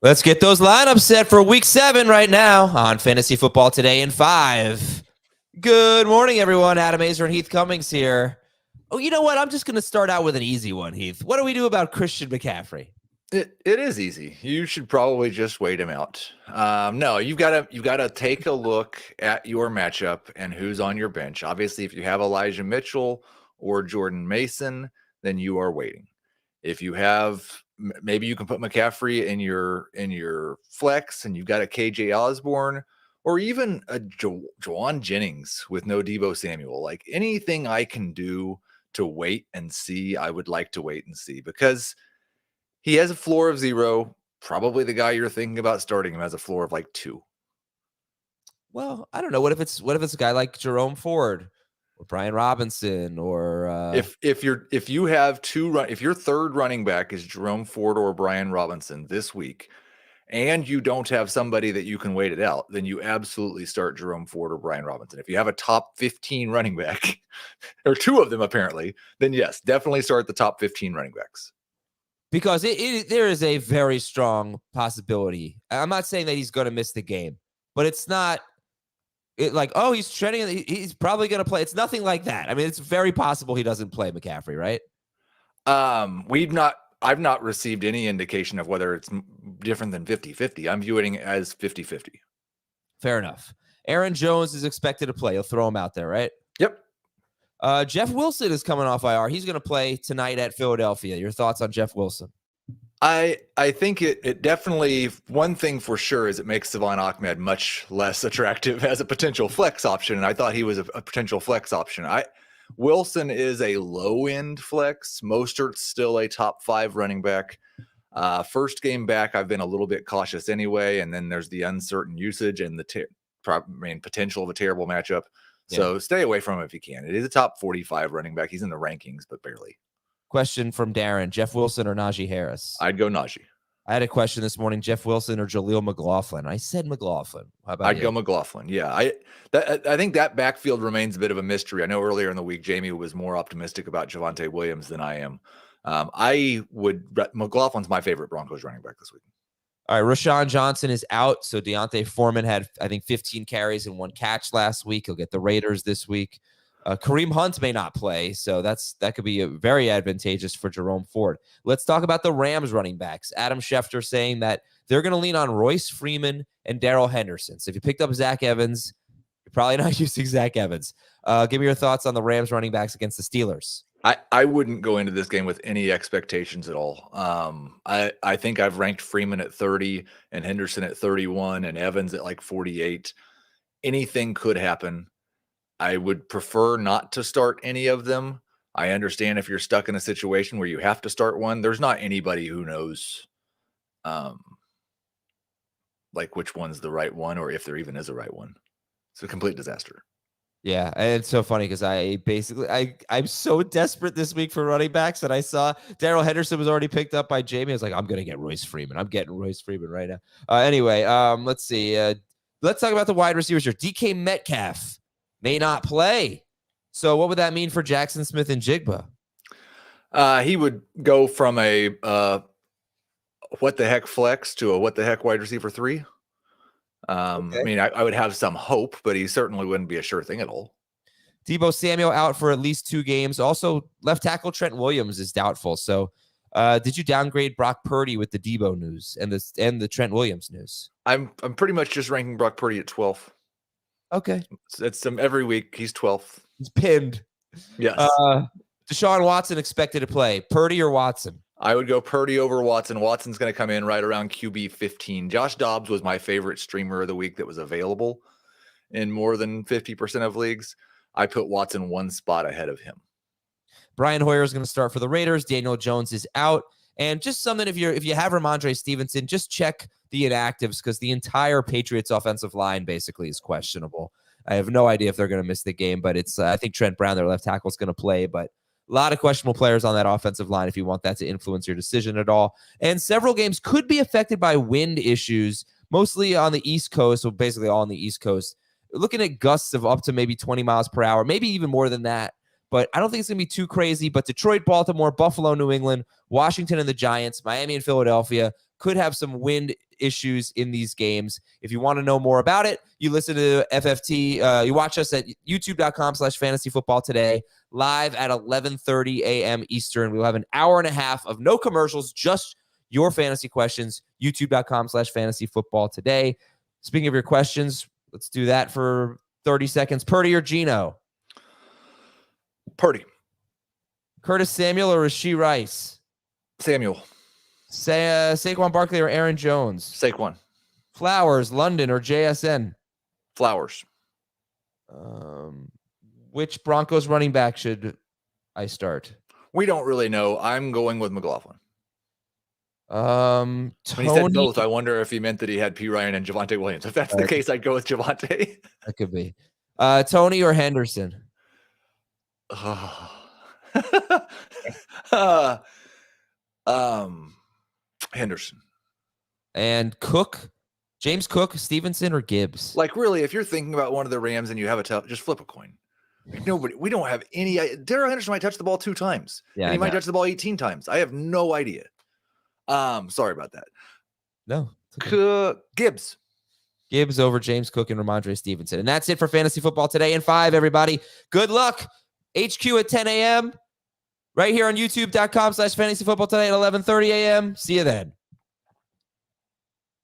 Let's get those lineups set for week 7 right now on Fantasy Football Today in 5. Good morning, everyone. Adam Aizer and Heath Cummings here. Oh, you know what? I'm just going to start out with an easy one, Heath. What do we do about Christian McCaffrey? It is easy. You should probably just wait him out. No, you've got to take a look at your matchup and who's on your bench. Obviously, if you have Elijah Mitchell or Jordan Mason, then you are waiting. If you have, maybe you can put McCaffrey in your flex, and you've got a KJ Osborne or even a Juwan Jennings with no Deebo Samuel. Like anything I can do to wait and see, I would like to wait and see, because he has a floor of 0. Probably the guy you're thinking about starting him has a floor of like 2. Well, I don't know. What if it's a guy like Jerome Ford or Brian Robinson or if you have if your third running back is Jerome Ford or Brian Robinson this week, and you don't have somebody that you can wait it out, then you absolutely start Jerome Ford or Brian Robinson. If you have a top 15 running back, or 2 of them apparently, then yes, definitely start the top 15 running backs. Because there is a very strong possibility. I'm not saying that he's going to miss the game, but it's not like, oh, he's trending. He's probably going to play. It's nothing like that. I mean, it's very possible he doesn't play McCaffrey, right? I've not received any indication of whether it's different than 50-50. I'm viewing it as 50-50. Fair enough. Aaron Jones is expected to play. You'll throw him out there, right? Yep. Jeff Wilson is coming off IR. He's going to play tonight at Philadelphia. Your thoughts on Jeff Wilson? I think it definitely, one thing for sure is it makes Salvon Ahmed much less attractive as a potential flex option. And I thought he was a potential flex option. Wilson is a low-end flex. Mostert's still a top 5 running back. First game back, I've been a little bit cautious anyway. And then there's the uncertain usage and the potential of a terrible matchup. Yeah. So stay away from him if you can. It is a top 45 running back. He's in the rankings, but barely. Question from Darren: Jeff Wilson or Najee Harris? I'd go Najee. I had a question this morning: Jeff Wilson or Jaleel McLaughlin? I said McLaughlin. How about I'd go McLaughlin. Yeah, I think that backfield remains a bit of a mystery. I know earlier in the week Jamie was more optimistic about Javonte Williams than I am. McLaughlin's my favorite Broncos running back this week. All right, Rashawn Johnson is out. So Deontay Foreman had, I think, 15 carries and 1 catch last week. He'll get the Raiders this week. Kareem Hunt may not play, so that could be very advantageous for Jerome Ford. Let's talk about the Rams running backs. Adam Schefter saying that they're going to lean on Royce Freeman and Darrell Henderson. So if you picked up Zach Evans, you're probably not using Zach Evans. Give me your thoughts on the Rams running backs against the Steelers. I wouldn't go into this game with any expectations at all. I think I've ranked Freeman at 30 and Henderson at 31 and Evans at like 48. Anything could happen. I would prefer not to start any of them. I understand if you're stuck in a situation where you have to start one. There's not anybody who knows like which one's the right one, or if there even is a right one. It's a complete disaster. Yeah, and it's so funny because I'm so desperate this week for running backs that I saw Darrell Henderson was already picked up by Jamie. I was like, I'm going to get Royce Freeman. I'm getting Royce Freeman right now. Anyway, let's see. Let's talk about the wide receivers here. DK Metcalf may not play. So what would that mean for Jackson Smith and Jigba? He would go from a what the heck flex to a what the heck wide receiver 3. Okay. I mean, I would have some hope, but he certainly wouldn't be a sure thing at all. Deebo Samuel out for at least 2 games. Also, left tackle Trent Williams is doubtful. So did you downgrade Brock Purdy with the Deebo news and the Trent Williams news? I'm pretty much just ranking Brock Purdy at 12th. Okay. It's every week. He's 12th. He's pinned. Yes. Deshaun Watson expected to play. Purdy or Watson? I would go Purdy over Watson. Watson's going to come in right around QB 15. Josh Dobbs was my favorite streamer of the week that was available in more than 50% of leagues. I put Watson 1 spot ahead of him. Brian Hoyer is going to start for the Raiders. Daniel Jones is out. And just something, if you have Ramondre Stevenson, just check the inactives because the entire Patriots offensive line basically is questionable. I have no idea if they're going to miss the game, but it's I think Trent Brown, their left tackle, is going to play, but a lot of questionable players on that offensive line if you want that to influence your decision at all. And several games could be affected by wind issues, mostly on the East Coast, so basically all on the East Coast. Looking at gusts of up to maybe 20 miles per hour, maybe even more than that. But I don't think it's going to be too crazy. But Detroit, Baltimore, Buffalo, New England, Washington and the Giants, Miami and Philadelphia could have some wind issues in these games. If you want to know more about it, you listen to FFT. You watch us at youtube.com/fantasyfootballtoday live at 11:30 a.m. Eastern. We'll have an hour and a half of no commercials, just your fantasy questions. youtube.com/fantasyfootballtoday. Speaking of your questions, let's do that for 30 seconds. Purdy or Geno? Purdy. Curtis Samuel or Rashee Rice? Samuel. Saquon Barkley or Aaron Jones? Saquon. Flowers, London or JSN? Flowers. Which Broncos running back should I start? We don't really know. I'm going with McLaughlin. Tony, When he said both, I wonder if he meant that he had P. Ryan and Javonte Williams. If that's the case, I'd go with Javonte. That could be. Tony or Henderson? Henderson. And Cook, James Cook, Stevenson or Gibbs? Like, really, if you're thinking about one of the Rams and you have just flip a coin. Nobody, we don't have any. Darrell Henderson might touch the ball 2 times. Yeah, and he might touch the ball 18 times. I have no idea. Sorry about that. No. Okay. Gibbs. Gibbs over James Cook and Ramondre Stevenson. And that's it for Fantasy Football Today in 5, everybody. Good luck. HQ at 10 a.m. right here on youtube.com/fantasyfootballtoday at 11:30 a.m. See you then.